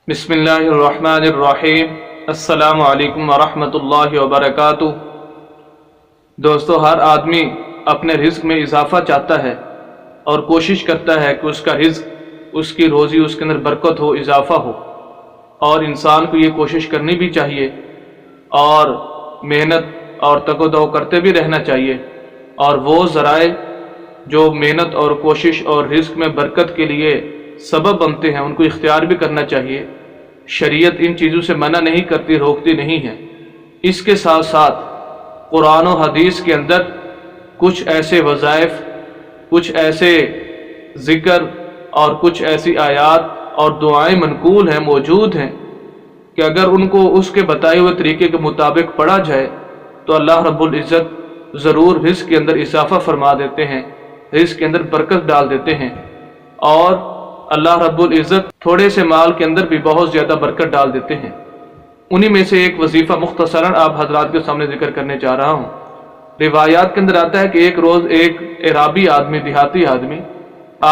بسم اللہ الرحمن الرحیم۔ السلام علیکم ورحمۃ اللہ وبرکاتہ۔ دوستو، ہر آدمی اپنے رزق میں اضافہ چاہتا ہے اور کوشش کرتا ہے کہ اس کا رزق، اس کی روزی، اس کے اندر برکت ہو، اضافہ ہو، اور انسان کو یہ کوشش کرنی بھی چاہیے اور محنت اور تگ و دو کرتے بھی رہنا چاہیے، اور وہ ذرائع جو محنت اور کوشش اور رزق میں برکت کے لیے سبب بنتے ہیں ان کو اختیار بھی کرنا چاہیے۔ شریعت ان چیزوں سے منع نہیں کرتی، روکتی نہیں ہے۔ اس کے ساتھ ساتھ قرآن و حدیث کے اندر کچھ ایسے وظائف، کچھ ایسے ذکر اور کچھ ایسی آیات اور دعائیں منقول ہیں، موجود ہیں، کہ اگر ان کو اس کے بتائے ہوئے طریقے کے مطابق پڑھا جائے تو اللہ رب العزت ضرور رزق کے اندر اضافہ فرما دیتے ہیں، رزق کے اندر برکت ڈال دیتے ہیں، اور اللہ رب العزت تھوڑے سے مال کے اندر بھی بہت زیادہ برکت ڈال دیتے ہیں۔ انہی میں سے ایک وظیفہ مختصراً آپ حضرات کے سامنے ذکر کرنے چاہ رہا ہوں۔ روایات کے اندر آتا ہے کہ ایک روز ایک عرابی آدمی، دیہاتی آدمی،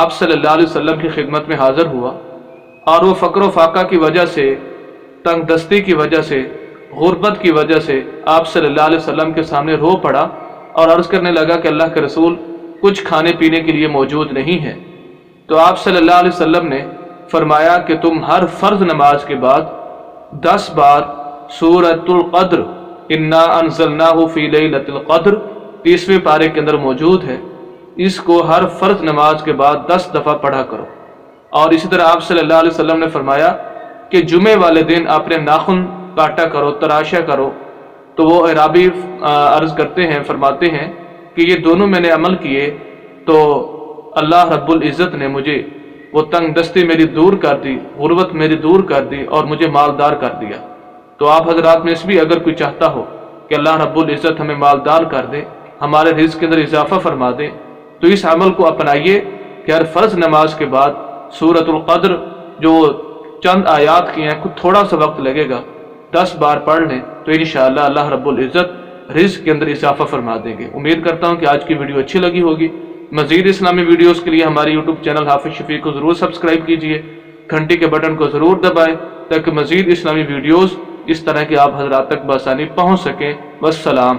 آپ صلی اللہ علیہ وسلم کی خدمت میں حاضر ہوا، اور وہ فقر و فاقہ کی وجہ سے، تنگ دستی کی وجہ سے، غربت کی وجہ سے آپ صلی اللہ علیہ وسلم کے سامنے رو پڑا اور عرض کرنے لگا کہ اللہ کے رسول، کچھ کھانے پینے کے لیے موجود نہیں ہے۔ تو آپ صلی اللہ علیہ وسلم نے فرمایا کہ تم ہر فرض نماز کے بعد 10 بار سورۃ القدر، انا انزلناہ فی لیلۃ القدر، 30ویں پارے کے اندر موجود ہے، اس کو ہر فرض نماز کے بعد 10 دفعہ پڑھا کرو۔ اور اسی طرح آپ صلی اللہ علیہ وسلم نے فرمایا کہ جمعے والے دن اپنے ناخن کاٹا کرو، تراشا کرو۔ تو وہ عرابی عرض کرتے ہیں، فرماتے ہیں کہ یہ دونوں میں نے عمل کیے تو اللہ رب العزت نے مجھے وہ تنگ دستی میری دور کر دی، غربت میری دور کر دی، اور مجھے مالدار کر دیا۔ تو آپ حضرات میں سے بھی اگر کوئی چاہتا ہو کہ اللہ رب العزت ہمیں مالدار کر دے، ہمارے رزق کے اندر اضافہ فرما دے، تو اس عمل کو اپنائیے کہ ہر فرض نماز کے بعد سورۃ القدر، جو چند آیات کی ہیں، کچھ تھوڑا سا وقت لگے گا، 10 بار پڑھ لیں تو انشاءاللہ اللہ رب العزت رزق کے اندر اضافہ فرما دیں گے۔ امید کرتا ہوں کہ آج کی ویڈیو اچھی لگی ہوگی۔ مزید اسلامی ویڈیوز کے لیے ہمارے یوٹیوب چینل حافظ شفیق کو ضرور سبسکرائب کیجئے، گھنٹی کے بٹن کو ضرور دبائیں تاکہ مزید اسلامی ویڈیوز اس طرح کے آپ حضرات تک بآسانی پہنچ سکیں۔ والسلام۔